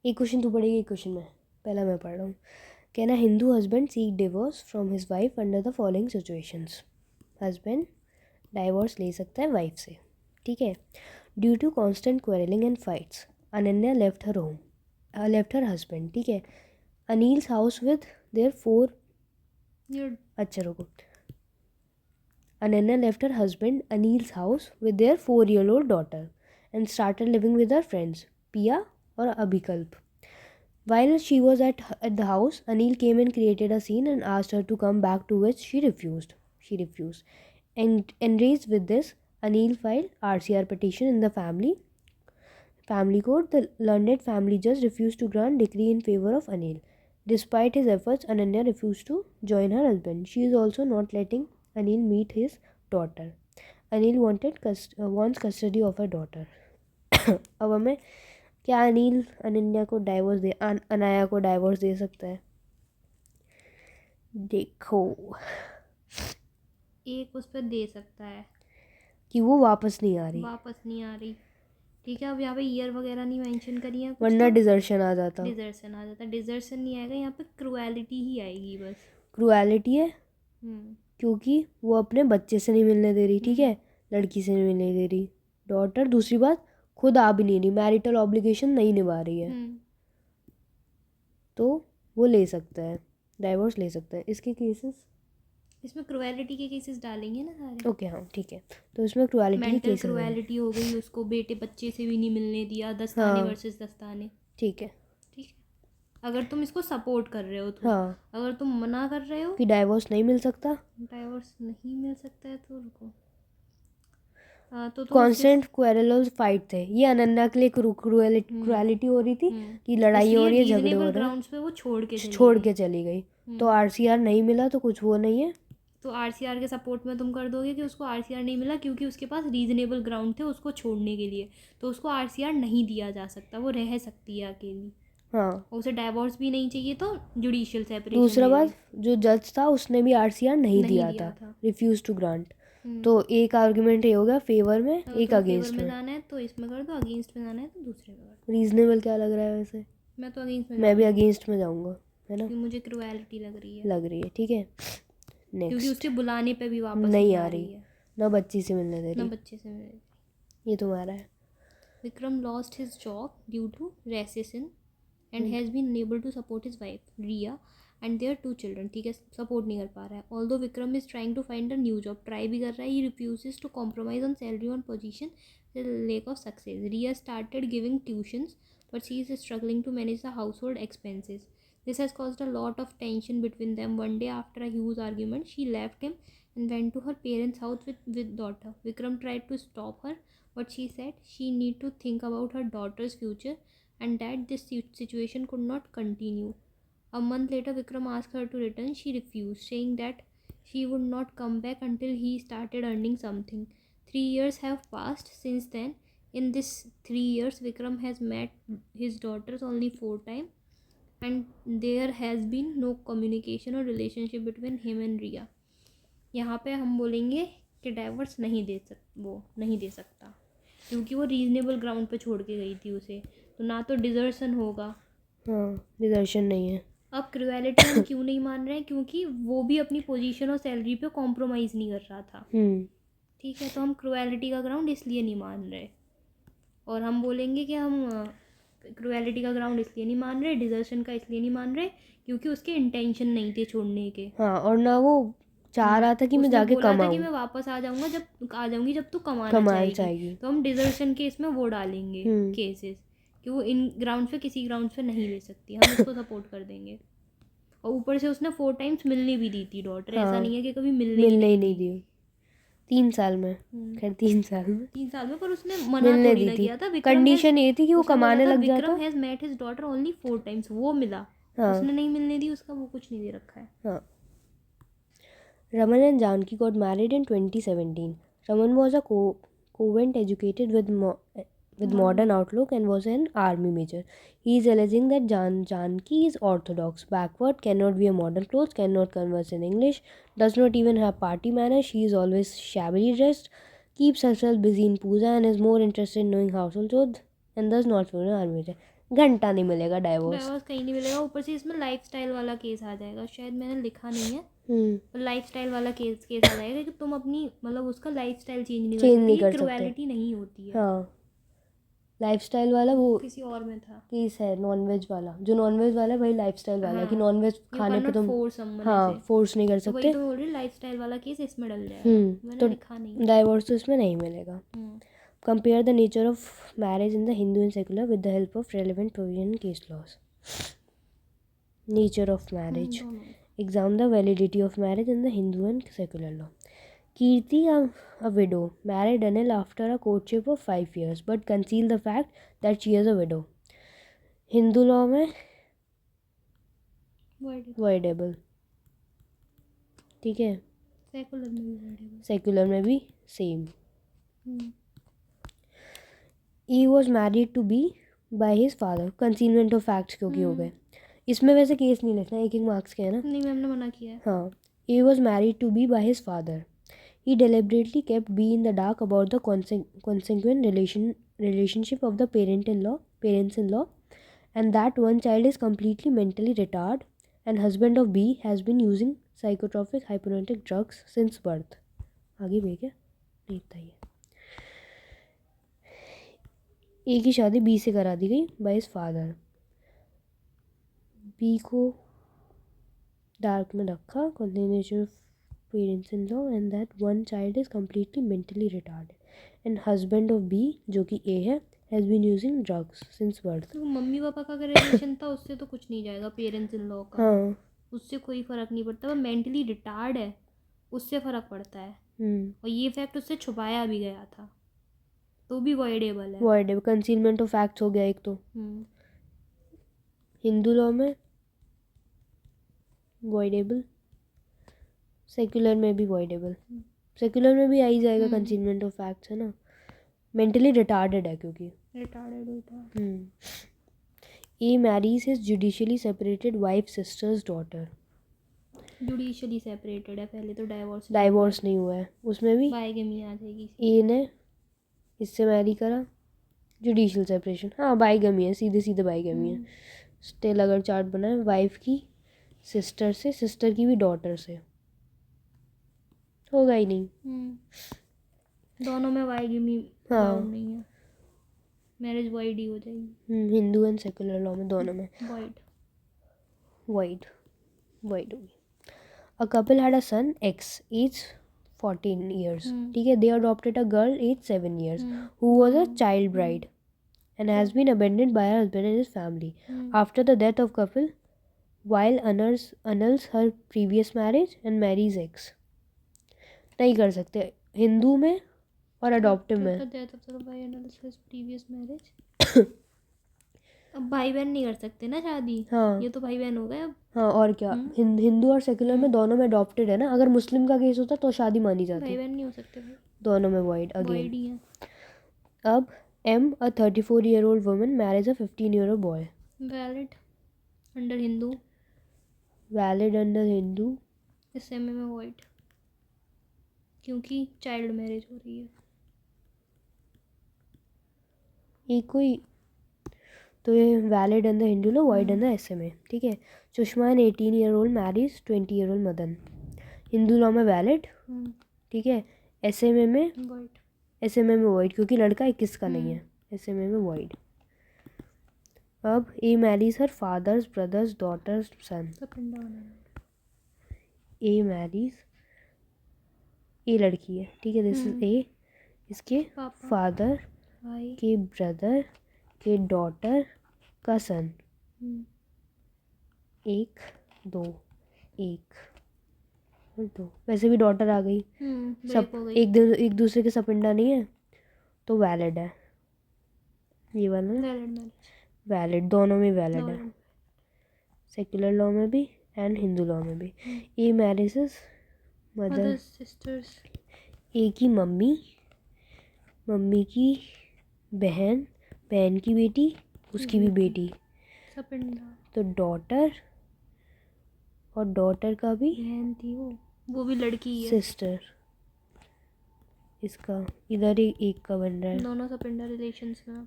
एक क्वेश्चन तू पढ़ेगी, एक क्वेश्चन मैं, पहला मैं पढ़ रहा हूँ। कहना Hindu husband seek divorce from his wife under the following situations. Husband divorce ले सकता है वाइफ से, ठीक है। Due to constant quarrelling and fights Ananya left her home, left her husband, ठीक है। अनिल्स हाउस विद देयर 4, अच्छा रुको। Ananya left her husband Anil's house with their 4-year-old daughter and started living with her friends, Pia or Abhikalp. While she was at the house, Anil came and created a scene and asked her to come back, to which she refused. And enraged with this, Anil filed RCR petition in the family court. The learned family judge refused to grant decree in favor of Anil. Despite his efforts, Ananya refused to join her husband. She is also not letting Anil meet his daughter. Anil wants custody of her daughter. अब हमें क्या अनिल अनन्या को divorce दे अनाया को divorce दे सकता है? देखो, एक उस पर दे सकता है कि वो वापस नहीं आ रही, ठीक है। अब यहाँ पे ईयर वगैरह नहीं मेंशन करी है, वरना डिजर्शन आ जाता। डिजर्शन नहीं आएगा, यहाँ पे क्रुएलिटी ही आएगी बस। क्रुएलिटी है क्योंकि वो अपने बच्चे से नहीं मिलने दे रही, ठीक है, लड़की से नहीं मिलने दे रही, डॉटर। दूसरी बात, खुद आ भी नहीं रही, मैरिटल ऑब्लिगेशन नहीं निभा रही है, तो वो ले सकता है, डाइवोर्स ले सकता है। इसके केसेस, इसमें क्रुएलिटी के केसेस डालेंगे ना सारे। ओके हाँ ठीक है, तो इसमें क्रुएलिटी के केसेस, क्रुएलिटी हो गई, उसको बेटे बच्चे से भी नहीं मिलने दिया, दस्ताने वर्सेस दस्ताने, ठीक है। अगर तुम इसको सपोर्ट कर रहे हो तो, हाँ, अगर तुम मना कर रहे हो कि डाइवोर्स नहीं मिल सकता, है तो रुको। तो कांस्टेंट क्वेरल फाइट थे, ये अनन्या के लिए क्रुएलिटी हो रही थी कि लड़ाई हो रही है, झगड़े हो रहे ग्राउंड्स पे वो छोड़ के चली गई। तो आरसीआर नहीं मिला तो कुछ वो नहीं है, तो आरसीआर के सपोर्ट में तुम कर दोगे कि उसको आरसीआर नहीं मिला क्योंकि उसके पास रीजनेबल ग्राउंड थे उसको छोड़ने के लिए, तो उसको आरसीआर नहीं दिया जा सकता, वो रह सकती है अकेली। हाँ, उसे डाइवोर्स भी नहीं चाहिए तो जुडिशियल सेपरेशन। दूसरा बात, जो जज था उसने भी आरसीआर नहीं दिया था, रिफ्यूज टू ग्रांट। तो एक आर्गुमेंट ये हो गया फेवर में, एक अगेंस्ट में। जाना है तो इसमें कर दो, अगेंस्ट में जाना है तो दूसरे में कर दो। रीजनेबल क्या लग रहा है वैसे? मैं तो अगेंस्ट में, मैं भी अगेंस्ट में जाऊंगा, है ना, मुझे क्रुएलिटी लग रही है, ठीक है। नेक्स्ट, क्योंकि उसके बुलाने पे भी वापस नहीं आ रही है, ना बच्ची से मिलने दे रही, ये तुम्हारा है। Vikram lost his job due to racism and has been unable to support his wife Riya and their 2 children, ठीक है, सपोर्ट नहीं कर पा रहा है। Although Vikram is trying to find a new job, try भी कर रहा है, he refuses to compromise on salary on position, lack of success. Riya started giving tuitions but she is struggling to manage the household expenses. This has caused a lot of tension between them. One day after a huge argument, she left him and went to her parents' house with daughter. Vikram tried to stop her, but she said she need to think about her daughter's future and that this situation could not continue. A month later, Vikram asked her to return. She refused, saying that she would not come back until he started earning something. 3 years have passed since then. In this 3 years, Vikram has met his daughters only 4 times and there has been no communication or relationship between him and Riya. यहाँ पे हम बोलेंगे कि diverse नहीं दे सकता क्योंकि वो reasonable ground पे छोड़ के गई थी उसे, तो ना तो डिजर्शन होगा। हाँ, डिजर्शन नहीं है। अब क्रुएलिटी हम क्यों नहीं मान रहे हैं? क्योंकि वो भी अपनी पोजीशन और सैलरी पे कॉम्प्रोमाइज़ नहीं कर रहा था, ठीक है, तो हम क्रुएलिटी का ग्राउंड इसलिए नहीं मान रहे। और हम बोलेंगे कि हम क्रुएलिटी का ग्राउंड इसलिए नहीं मान रहे, डिजर्शन का इसलिए नहीं मान रहे क्योंकि उसके इंटेंशन नहीं थे छोड़ने के। हाँ, और ना वो चाह रहा था कि मैं जाके कमाऊं, कि मैं वापस आ जाऊंगी जब तू कमाना चाहेगी। तो हम डिजर्शन के इसमें वो डालेंगे केसेस कि वो इन ग्राउंड पे किसी ग्राउंड पे नहीं ले सकती, हम इसको सपोर्ट कर देंगे। और ऊपर से उसने 4 टाइम्स मिलने भी दी थी डॉटर, ऐसा नहीं है कि कभी मिलने ही नहीं दी। 3 साल में, खैर 3 साल में, पर उसने मना थोड़ी ना किया था। कंडीशन ये थी कि वो कमाने लग जाता। Vikram has met his daughter only 4 times, वो मिला, उसने नहीं मिलने दी, उसका वो कुछ नहीं दे रखा है। हाँ। Raman and Janki got married in 2017. Raman was a convent educated with modern outlook and was an army major. He is alleging that Janki is orthodox, backward, cannot wear modern clothes, cannot converse in English, does not even have party manners. She is always shabbily dressed, keeps herself busy in puja and is more interested in knowing household chores and does not follow an army major. घंटा नहीं मिलेगा divorce. Divorce कहीं नहीं मिलेगा। ऊपर से इसमें lifestyle वाला केस आ जाएगा, शायद मैंने लिखा नहीं है, पर लाइफस्टाइल वाला केस आ जाएगा कि तुम अपनी मतलब उसका लाइफस्टाइल चेंज नहीं कर चेंज सकते। नहीं ये कर सकते। क्रुएलिटी नहीं होती है। हाँ, लाइफस्टाइल वाला वो किसी और में था केस है, नॉनवेज वाला। जो नॉनवेज वाला है वही लाइफस्टाइल वाला है कि हाँ, नॉनवेज यू खाने कैन पे नॉट तुम फोर्स समवन हाँ ऐसे। फोर्स नहीं कर तो वही सकते। तो बोल रही लाइफस्टाइल वाला केस इसमें डल जाएगा, मैंने तो लिखा नहीं है। डाइवोर्स तो इसमें नहीं मिलेगा। Compare the nature of marriage in the Hindu and secular with the help of relevant provision in case laws. Nature of marriage. दोनों। Examine the validity of marriage in the Hindu and secular law. Kirti, a widow, married Anil after a courtship of 5 years, but concealed the fact that she is a widow. Hindu law में voidable, ठीक है। Secular में भी voidable। Secular में भी same. He was married to B by his father. Concealment of facts क्योंकि हो गए। इसमें वैसे केस नहीं लिखना, एक मार्क्स के है ना। नहीं, मैम ने मना किया है। हाँ, he was married to B by his father. He deliberately kept B in the dark about the consequent relationship of the parents-in-law, and that one child is completely mentally retarded, and husband of B has been using psychotropic hypnotic drugs since birth. आगे भी क्या नहीं था ये। ए की शादी B से करा दी गई बाय हिज फादर। बी को डार्क में रखा, continuation of parents in law, and that one child is completely mentally retarded, and husband of B जो कि ए है has been using drugs since birth. तो मम्मी पापा का अगर रिलेशन था उससे तो कुछ नहीं जाएगा, पेरेंट्स इन लॉ का हाँ, उससे कोई फ़र्क नहीं पड़ता। वो मेंटली रिटार्ड है उससे फ़र्क पड़ता है, और ये फैक्ट उससे छुपाया भी गया था तो भी वॉइडेबल है। वॉइडेबल कंसीलमेंट ऑफ फैक्ट्स हो गया एक तो। हिंदू लॉ में वॉइडेबल, सेक्युलर में भी वॉइडेबल। सेक्युलर में भी आ ही जाएगा कंसीलमेंट ऑफ फैक्ट्स, है ना। मेंटली रिटार्डेड है क्योंकि रिटार्डेड होता है। A marries his judicially separated wife sisters daughter. Judicially separated है, पहले तो डाइवोर्स नहीं हुआ है, उसमें भी बाइगेमी आ जाएगी। ए ने इससे मैरी करा, जुडिशियल सेपरेशन, हाँ बाइगमी है, सीधे सीधे बाइगमी है। स्टिल अगर चार्ट बना है वाइफ की सिस्टर से, सिस्टर की भी डॉटर से, होगा ही नहीं। दोनों में बाइगेमी हाँ नहीं है, मैरिज वाइड ही हो जाएगी। हिंदू एंड सेकुलर लॉ में दोनों में वाइड होगी। A couple had a son X age 14 years, ठीक है। They adopted a girl age 7 years who was a child bride and has been abandoned by her husband and his family after the death of couple while annuls her previous marriage and marries ex। नहीं कर सकते हिंदू में और adoptive में। अब भाई बहन नहीं कर सकते ना शादी। हाँ, ये तो भाई बहन हो गए अब। हाँ और क्या। हिंदू और सेकुलर में दोनों में अडॉप्टेड है ना। अगर मुस्लिम का केस होता तो शादी मानी जाती। भाई बहन नहीं हो सकते भाई, दोनों में वॉइड void अगेन। ही है। अब am a 34-year-old woman marries a 15-year-old boy। Valid under Hindu, valid under Hindu. SMA में void क्योंकि चाइल्ड मैरिज हो रही है। ये कोई तो ये valid under Hindu law, void under SMA, ठीक है। Sushma an 18-year-old marriage 20-year-old Madan. Hindu law में वैलिड, ठीक है। एसएमए में void, एसएमए में वॉइड क्योंकि लड़का 21 का नहीं है, एसएमए में वॉइड। अब A marries her fathers brothers daughters son. A marries, A लड़की है, ठीक है। दिस इज ए, इसके फादर के ब्रदर के डॉटर का सन। 1 2 1 और 2, वैसे भी डॉटर आ गई। सब एक दूसरे के सपिंडा नहीं है तो वैलिड है ये वाला। वैलिड दोनों में वैलिड है, सेक्युलर लॉ में भी एंड हिंदू लॉ में भी। ए मैरिजेस मदर सिस्टर्स, ए की मम्मी, मम्मी की बहन, बहन की बेटी, उसकी भी बेटी, तो डॉटर, और डॉटर का भी बहन थी वो भी लड़की है, सिस्टर। इसका इधर एक का बन रहा है। दोनों सपिंडा रिलेशंस में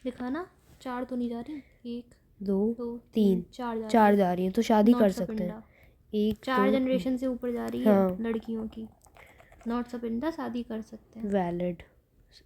लिखा ना। 4 तो नहीं जा रही, 1 2 2 3 4 जा 4 जा रही हैं, तो शादी कर सकते हैं। 1 4 2 जनरेशन से ऊपर जा रही है हाँ। लड़कियों की, नॉट सपिंडा, शादी कर सकते हैं। वैलिड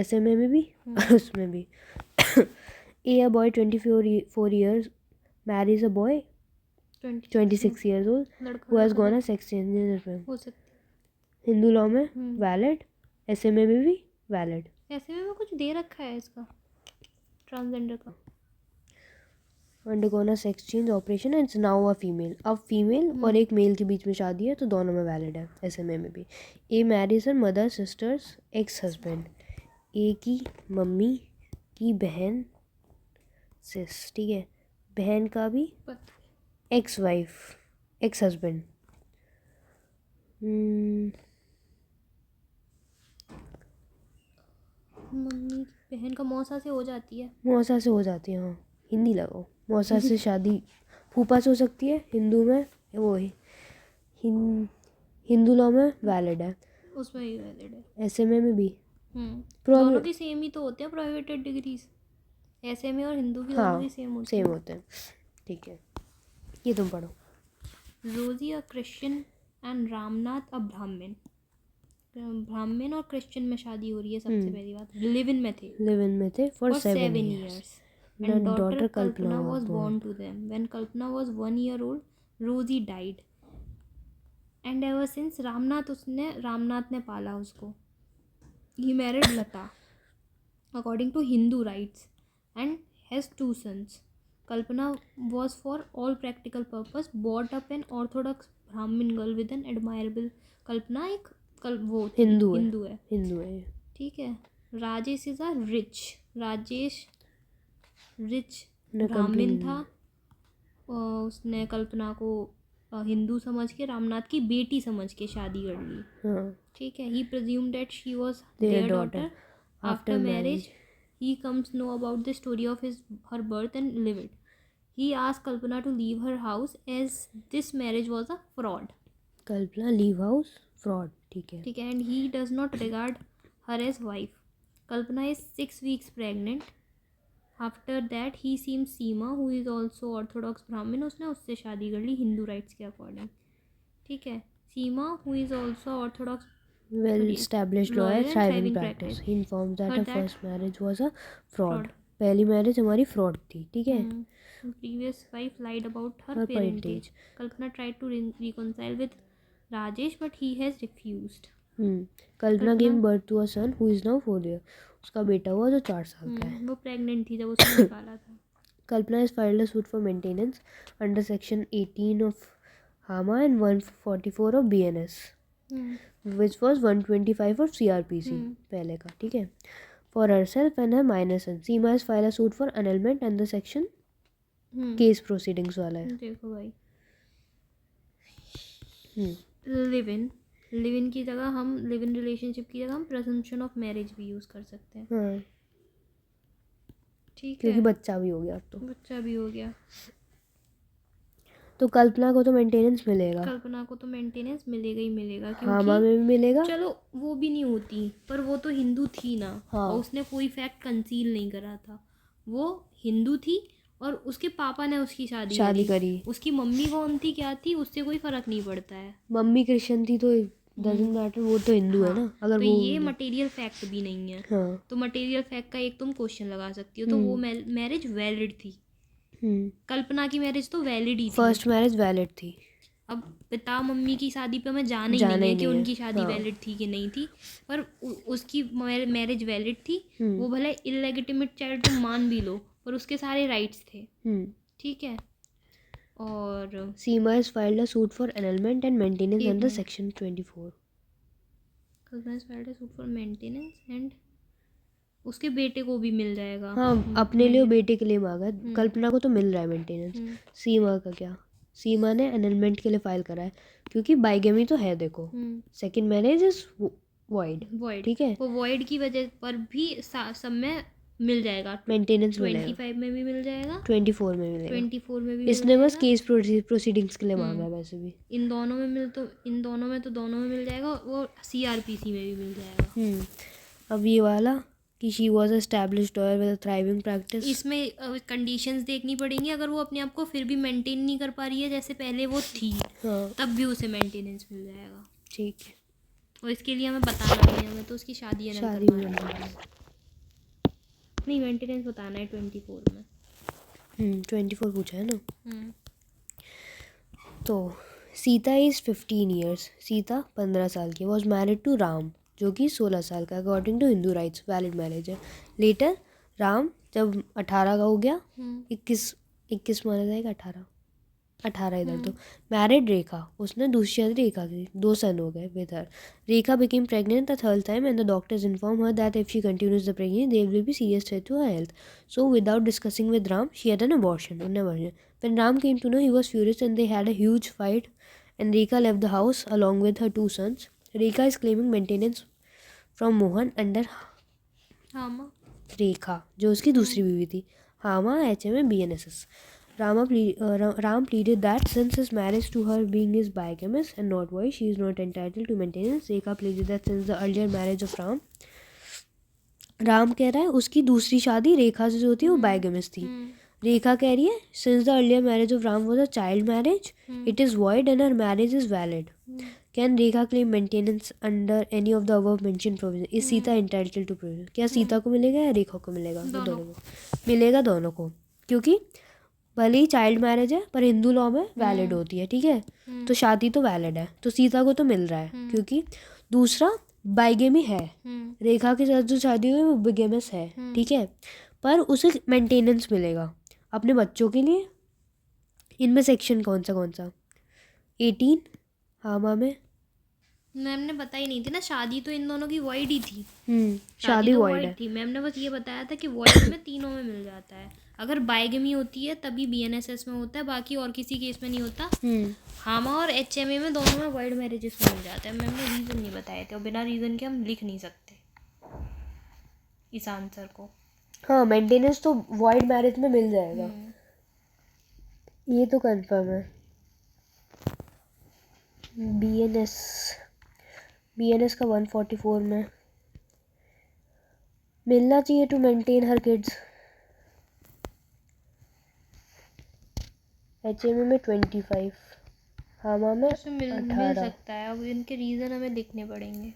SMA में भी और उसमें भी। A boy 24 years marries a boy 26 years old लड़का who has लड़का gone a sex change with him. हो सकती हिंदू लॉ में हम्म। वैलिड, SMA में भी वैलिड। है। ऐसे में कुछ दे रखा है इसका ट्रांसजेंडर का। Undergone a sex change operation and now a female. अब फीमेल और एक मेल के बीच में शादी है तो दोनों में वैलिड है, SMA में भी। A marriage her mother sisters ex husband. A की मम्मी की बहन सिस, ठीक है, बहन का भी ex wife ex husband. Mummy की बहन का मौसा से हो जाती है। मौसा से हो जाती है, हाँ हिंदी लगाओ। मौसा से शादी फूफा से हो सकती है, हिंदू में वो ही हिंदू लॉ में वैलिड है, उसमें ही वैलिड है। SMA में भी। दोनों की सेम ही तो होते हैं प्रोहिबिटेड डिग्रीज, SMA और हिंदू की दोनों हाँ की सेम होती सेम है। होते हैं, ठीक है। ये तुम पढ़ो। रोजी अ क्रिश्चियन एंड रामनाथ अ ब्राह्मण। ब्राह्मण और क्रिश्चियन में शादी हो रही है सबसे पहली बात। लिव इन में थे लिव इन में थे for 7 years. years And Then daughter Kalpana Kalpana was was born. born to them. When Kalpana was 1 year old, Rosie died. And ever since Ramnath ने पाला उसको. He married Lata according to Hindu rites and has 2 sons. Kalpana was for all practical purpose brought up an orthodox Brahmin girl with an admirable. Kalpana एक वो थी, हिंदू है, है। ठीक है। Rajesh is a Rajesh rich न ब्राह्मण complete- था। उसने कल्पना को हिंदू समझ के रामनाथ की बेटी समझ के शादी कर ली, हाँ। ठीक है। He presume that she was Their their daughter. Daughter. After after marriage marriage. He comes know about the story of her birth and live it. He asked Kalpana to leave her house as this marriage was a fraud, Kalpana leave house fraud, ठीक है। ठीक है। And he does not regard her as wife. Kalpana is 6 weeks pregnant. After that he सीम Seema who is also orthodox Brahmin, उसने उससे शादी कर ली हिंदू राइट्स के अकॉर्डिंग, ठीक है। Seema who is also orthodox Well established lawyer, lawyer and thriving thriving practice. practice. He informed that Her her that- first marriage was a fraud. fraud. पहली marriage हमारी फ्रॉड थी, ठीक है। Previous wife lied about her Her parentage. parentage. Kalpana tried to reconcile with Rajesh but he has refused. Kalpana gave birth to a son who is now 4 years. उसका बेटा हुआ जो 4 साल का है। वो प्रेग्नेंट थी जब उसने निकाला था। Kalpana has filed a suit for maintenance under section 18 of HAMA and 144 of BNS, which was 125 of CRPC पहले का, ठीक है। For herself and her minor son. Seema has filed a suit for annulment and the section case proceedings वाला है। देखो भाई, live in की जगह हम लिव इन रिलेशनशिप की जगह हम प्रेजम्पशन ऑफ मैरिज भी यूज़ कर सकते हैं, हाँ, ठीक है। क्योंकि बच्चा भी हो गया अब तो। बच्चा भी हो गया तो कल्पना को तो मेंटेनेंस मिलेगा, कल्पना को तो मेंटेनेंस मिलेगा ही मिलेगा, हामा में भी मिलेगा। चलो वो भी नहीं होती पर वो तो हिंदू थी ना। हाँ। और उसने कोई फैक्ट कंसील नहीं करा था, वो हिंदू थी और उसके पापा ने उसकी शादी करी। उसकी मम्मी कौन थी क्या थी उससे कोई फर्क नहीं पड़ता है। मम्मी क्रिश्चियन थी तो डजंट मैटर, वो तो हिंदू है ना। अगर तो वो ये मटेरियल फैक्ट भी नहीं है। हाँ। तो मटेरियल फैक्ट का एक तुम क्वेश्चन लगा सकती हो। तो वो मैरिज वैलिड थी। कल्पना की मैरिज तो वैलिड ही थी। फर्स्ट मैरिज वैलिड थी। अब पिता मम्मी की शादी पे हमें जाना ही नहीं है कि उनकी शादी वैलिड थी कि नहीं थी, पर उसकी मैरिज वैलिड थी। वो भले इलेगिटिमेट चाइल्ड तुम मान भी लो पर उसके सारे राइट्स थे, ठीक है। और सीमा has filed a suit for annulment and maintenance under section 24. Kalpana has filed a suit for maintenance and उसके बेटे को भी मिल जाएगा। हाँ, अपने लिए बेटे के लिए मांगा। कल्पना को तो मिल रहा है मेंटेनेंस। सीमा का क्या, सीमा ने एनलमेंट के लिए फाइल करा है क्योंकि बाइगेमी तो है। देखो सेकंड मैरिज इज वॉइड, ठीक है। वो वॉइड की वजह पर भी सब में मिल जाएगा मेंटेनेंस मिलेगा। 25 में भी मिल जाएगा, 24 में मिलेगा, 24 में भी इसने बस केस प्रोसीडिंग्स के लिए मांगा है वैसे भी। इन दोनों में दोनों में मिल जाएगा। वो CRPC में भी मिल जाएगा। अब ये वाला कि she was established lawyer with thriving practice. इसमें कंडीशंस देखनी पड़ेंगी। अगर वो अपने आप को फिर भी मेंटेन नहीं कर पा रही है जैसे पहले वो थी, हाँ तब भी उसे मेंटेनेंस मिल जाएगा। ठीक है। और इसके लिए हमें बताना नहीं है, हमें तो उसकी शादी है शादी ना में नहीं, मेंटेनेंस बताना है 24 में। 24 पूछा है ना। हम्म, तो सीता इज़ 15 ईयर्स, सीता 15 साल की, वॉज मैरिड टू राम जो कि 16 साल का, according to Hindu rights valid marriage है। लेटर राम जब 18 का हो गया, 21 माना जाएगा, 18 इधर तो मैरिड रेखा, उसने दूसरी शादी रेखा की, 2 सन हो गए with her. Rekha became pregnant the third time and the doctors inform her that if she continues the pregnancy there will be serious threat to her health. So without discussing with Ram she had an abortion. When Ram came to know, he was furious and they had a huge fight and Rekha left the house along with her 2 sons. Rekha is claiming maintenance from Mohan under हाँ रेखा जो उसकी दूसरी बीवी थी, हामा HMA BNSS. Ram pleaded that since his marriage to her being his bigamous and not wife, she is not entitled to maintenance. Rekha pleaded that since the earlier marriage of Ram कह रहा है उसकी दूसरी शादी रेखा से जो होती है वो बायगमस थी। रेखा कह रही है since the earlier marriage of Ram was a child marriage, it is void and her marriage is valid. Can Rekha claim maintenance under any of the above mention provision? Is Sita entitled to provision? क्या सीता को मिलेगा या रेखा को मिलेगा? दोनों को मिलेगा, दोनों को, क्योंकि भले ही चाइल्ड मैरिज है पर हिंदू लॉ में वैलिड होती है, ठीक है। तो शादी तो वैलिड है, तो सीता को तो मिल रहा है, क्योंकि दूसरा बाइगेमी है, रेखा के साथ जो शादी हुई वो बिगेमस है, ठीक है, पर उसे मेंटेनेंस मिलेगा अपने बच्चों के लिए। इनमें सेक्शन कौन सा 18 हामा में मैम ने बताई नहीं थी ना, शादी तो इन दोनों की वॉइड ही थी। शादी तो वॉइड है। थी, मैम ने बस ये बताया था कि वॉइड में तीनों में मिल जाता है। अगर बाइगमी होती है तभी BNSS में होता है, बाकी और किसी केस में नहीं होता। हामा और HMA में दोनों में वॉइड मैरिजेस में मिल जाता है। मैम ने रीज़न नहीं बताए थे और बिना रीज़न के हम लिख नहीं सकते इस आंसर को। हाँ मेंटेनेंस तो वॉइड मैरिज में मिल जाएगा, ये तो कंफर्म है। BNS का 144 में मिलना चाहिए to maintain her kids. HMA में 25, हामा में उसमें मिल 18। सकता है। अब इनके रीज़न हमें लिखने पड़ेंगे।